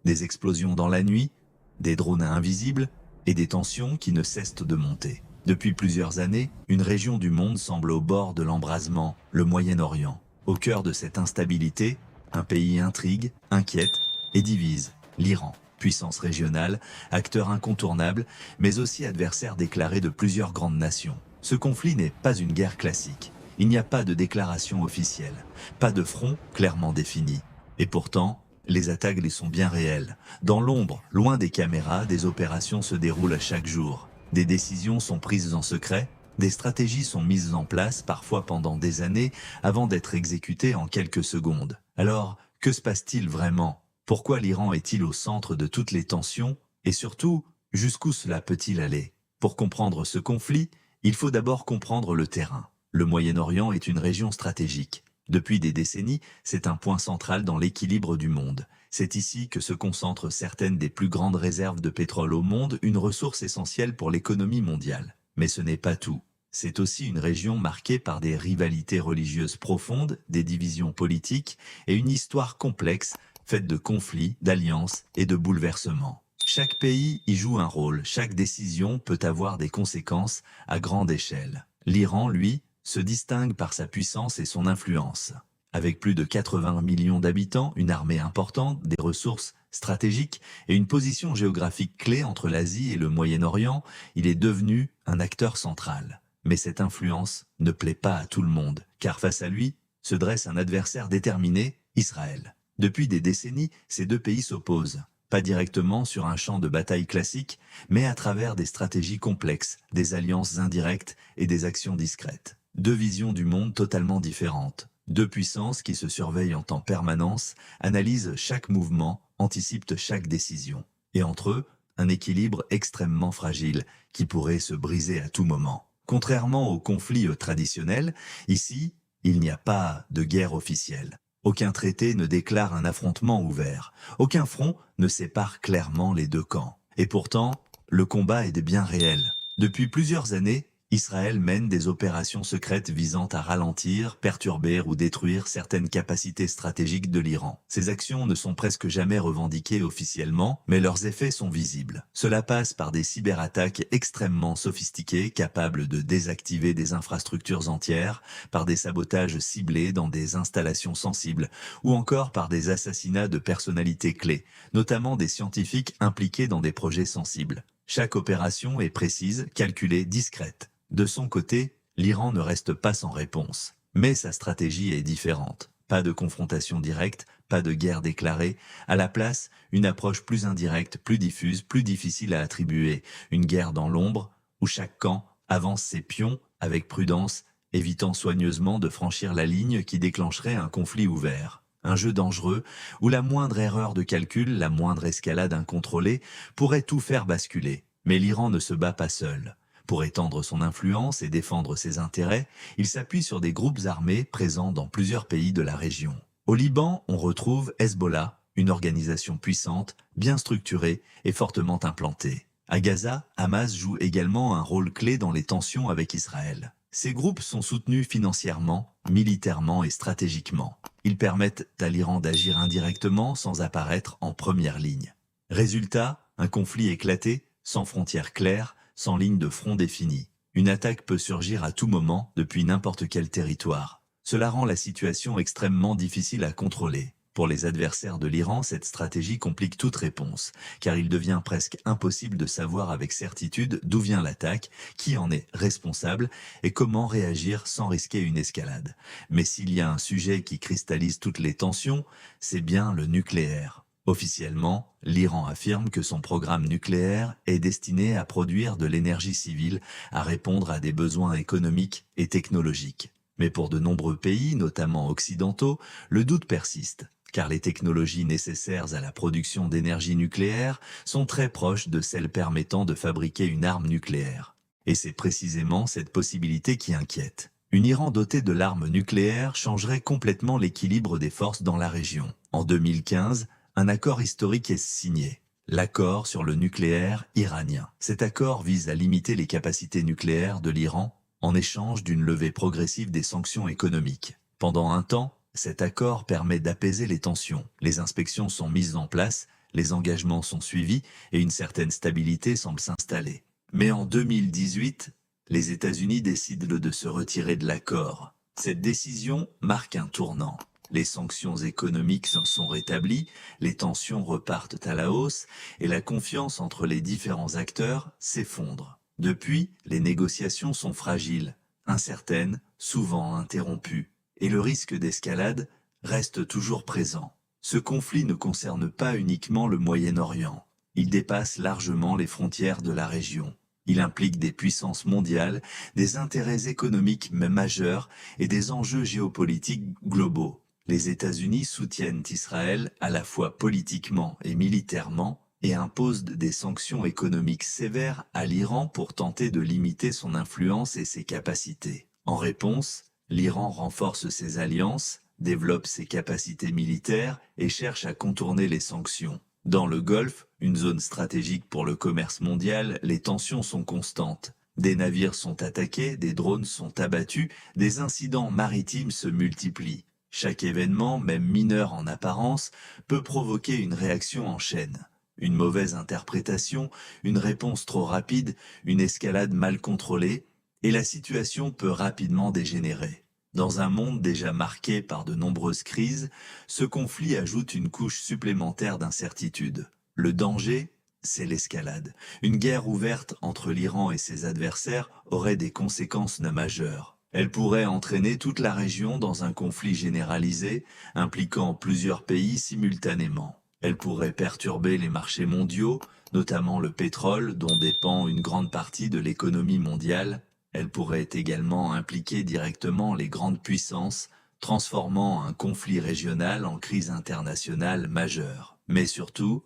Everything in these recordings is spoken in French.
Des explosions dans la nuit, des drones invisibles et des tensions qui ne cessent de monter. Depuis plusieurs années, une région du monde semble au bord de l'embrasement, le Moyen-Orient. Au cœur de cette instabilité, un pays intrigue, inquiète et divise, l'Iran. Puissance régionale, acteur incontournable, mais aussi adversaire déclaré de plusieurs grandes nations. Ce conflit n'est pas une guerre classique. Il n'y a pas de déclaration officielle, pas de front clairement défini. Et pourtant, les attaques les sont bien réelles. Dans l'ombre, loin des caméras, des opérations se déroulent chaque jour. Des décisions sont prises en secret, des stratégies sont mises en place, parfois pendant des années, avant d'être exécutées en quelques secondes. Alors, que se passe-t-il vraiment ? Pourquoi l'Iran est-il au centre de toutes les tensions? Et surtout, jusqu'où cela peut-il aller? Pour comprendre ce conflit, il faut d'abord comprendre le terrain. Le Moyen-Orient est une région stratégique. Depuis des décennies, c'est un point central dans l'équilibre du monde. C'est ici que se concentrent certaines des plus grandes réserves de pétrole au monde, une ressource essentielle pour l'économie mondiale. Mais ce n'est pas tout. C'est aussi une région marquée par des rivalités religieuses profondes, des divisions politiques et une histoire complexe faite de conflits, d'alliances et de bouleversements. Chaque pays y joue un rôle, chaque décision peut avoir des conséquences à grande échelle. L'Iran, lui, se distingue par sa puissance et son influence. Avec plus de 80 millions d'habitants, une armée importante, des ressources stratégiques et une position géographique clé entre l'Asie et le Moyen-Orient, il est devenu un acteur central. Mais cette influence ne plaît pas à tout le monde, car face à lui se dresse un adversaire déterminé, Israël. Depuis des décennies, ces deux pays s'opposent, pas directement sur un champ de bataille classique, mais à travers des stratégies complexes, des alliances indirectes et des actions discrètes. Deux visions du monde totalement différentes. Deux puissances qui se surveillent en temps permanence, analysent chaque mouvement, anticipent chaque décision. Et entre eux, un équilibre extrêmement fragile qui pourrait se briser à tout moment. Contrairement aux conflits traditionnels, ici, il n'y a pas de guerre officielle. Aucun traité ne déclare un affrontement ouvert. Aucun front ne sépare clairement les deux camps. Et pourtant, le combat est bien réel. Depuis plusieurs années, Israël mène des opérations secrètes visant à ralentir, perturber ou détruire certaines capacités stratégiques de l'Iran. Ces actions ne sont presque jamais revendiquées officiellement, mais leurs effets sont visibles. Cela passe par des cyberattaques extrêmement sophistiquées, capables de désactiver des infrastructures entières, par des sabotages ciblés dans des installations sensibles, ou encore par des assassinats de personnalités clés, notamment des scientifiques impliqués dans des projets sensibles. Chaque opération est précise, calculée, discrète. De son côté, l'Iran ne reste pas sans réponse. Mais sa stratégie est différente. Pas de confrontation directe, pas de guerre déclarée. À la place, une approche plus indirecte, plus diffuse, plus difficile à attribuer. Une guerre dans l'ombre, où chaque camp avance ses pions avec prudence, évitant soigneusement de franchir la ligne qui déclencherait un conflit ouvert. Un jeu dangereux, où la moindre erreur de calcul, la moindre escalade incontrôlée, pourrait tout faire basculer. Mais l'Iran ne se bat pas seul. Pour étendre son influence et défendre ses intérêts, il s'appuie sur des groupes armés présents dans plusieurs pays de la région. Au Liban, on retrouve Hezbollah, une organisation puissante, bien structurée et fortement implantée. À Gaza, Hamas joue également un rôle clé dans les tensions avec Israël. Ces groupes sont soutenus financièrement, militairement et stratégiquement. Ils permettent à l'Iran d'agir indirectement sans apparaître en première ligne. Résultat, un conflit éclaté, sans frontières claires, sans ligne de front définie. Une attaque peut surgir à tout moment depuis n'importe quel territoire. Cela rend la situation extrêmement difficile à contrôler. Pour les adversaires de l'Iran, cette stratégie complique toute réponse, car il devient presque impossible de savoir avec certitude d'où vient l'attaque, qui en est responsable et comment réagir sans risquer une escalade. Mais s'il y a un sujet qui cristallise toutes les tensions, c'est bien le nucléaire. Officiellement, l'Iran affirme que son programme nucléaire est destiné à produire de l'énergie civile, à répondre à des besoins économiques et technologiques. Mais pour de nombreux pays, notamment occidentaux, le doute persiste, car les technologies nécessaires à la production d'énergie nucléaire sont très proches de celles permettant de fabriquer une arme nucléaire. Et c'est précisément cette possibilité qui inquiète. Une Iran dotée de l'arme nucléaire changerait complètement l'équilibre des forces dans la région. En 2015, un accord historique est signé, l'accord sur le nucléaire iranien. Cet accord vise à limiter les capacités nucléaires de l'Iran en échange d'une levée progressive des sanctions économiques. Pendant un temps, cet accord permet d'apaiser les tensions. Les inspections sont mises en place, Les engagements sont suivis et une certaine stabilité semble s'installer. Mais en 2018, les États-Unis décident de se retirer de l'accord. Cette décision marque un tournant. Les sanctions économiques sont rétablies, les tensions repartent à la hausse et la confiance entre les différents acteurs s'effondre. Depuis, les négociations sont fragiles, incertaines, souvent interrompues, et le risque d'escalade reste toujours présent. Ce conflit ne concerne pas uniquement le Moyen-Orient, il dépasse largement les frontières de la région. Il implique des puissances mondiales, des intérêts économiques majeurs et des enjeux géopolitiques globaux. Les États-Unis soutiennent Israël à la fois politiquement et militairement et imposent des sanctions économiques sévères à l'Iran pour tenter de limiter son influence et ses capacités. En réponse, l'Iran renforce ses alliances, développe ses capacités militaires et cherche à contourner les sanctions. Dans le Golfe, une zone stratégique pour le commerce mondial, les tensions sont constantes. Des navires sont attaqués, des drones sont abattus, des incidents maritimes se multiplient. Chaque événement, même mineur en apparence, peut provoquer une réaction en chaîne. Une mauvaise interprétation, une réponse trop rapide, une escalade mal contrôlée, et la situation peut rapidement dégénérer. Dans un monde déjà marqué par de nombreuses crises, ce conflit ajoute une couche supplémentaire d'incertitude. Le danger, c'est l'escalade. Une guerre ouverte entre l'Iran et ses adversaires aurait des conséquences majeures. Elle pourrait entraîner toute la région dans un conflit généralisé, impliquant plusieurs pays simultanément. Elle pourrait perturber les marchés mondiaux, notamment le pétrole, dont dépend une grande partie de l'économie mondiale. Elle pourrait également impliquer directement les grandes puissances, transformant un conflit régional en crise internationale majeure. Mais surtout,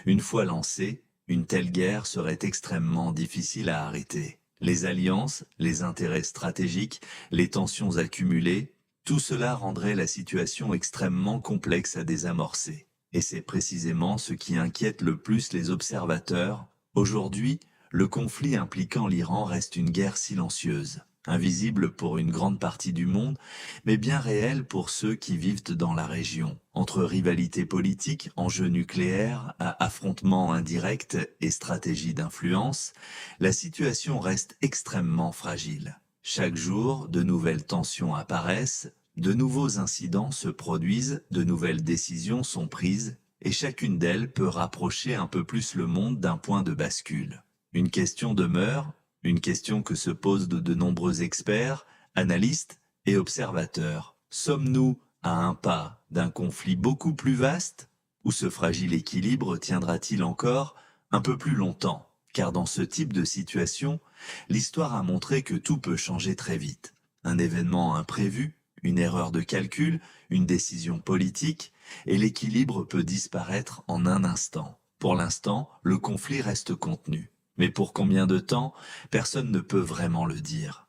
une fois lancée, une telle guerre serait extrêmement difficile à arrêter. Les alliances, les intérêts stratégiques, les tensions accumulées, tout cela rendrait la situation extrêmement complexe à désamorcer. Et c'est précisément ce qui inquiète le plus les observateurs. Aujourd'hui, le conflit impliquant l'Iran reste une guerre silencieuse, invisible pour une grande partie du monde, mais bien réelle pour ceux qui vivent dans la région. Entre rivalité politique, enjeux nucléaires, affrontements indirects et stratégies d'influence, la situation reste extrêmement fragile. Chaque jour, de nouvelles tensions apparaissent, de nouveaux incidents se produisent, de nouvelles décisions sont prises, et chacune d'elles peut rapprocher un peu plus le monde d'un point de bascule. Une question demeure, une question que se posent de nombreux experts, analystes et observateurs. Sommes-nous à un pas d'un conflit beaucoup plus vaste, ou ce fragile équilibre tiendra-t-il encore un peu plus longtemps? Car dans ce type de situation, l'histoire a montré que tout peut changer très vite. Un événement imprévu, une erreur de calcul, une décision politique, et l'équilibre peut disparaître en un instant. Pour l'instant, le conflit reste contenu. Mais pour combien de temps, personne ne peut vraiment le dire.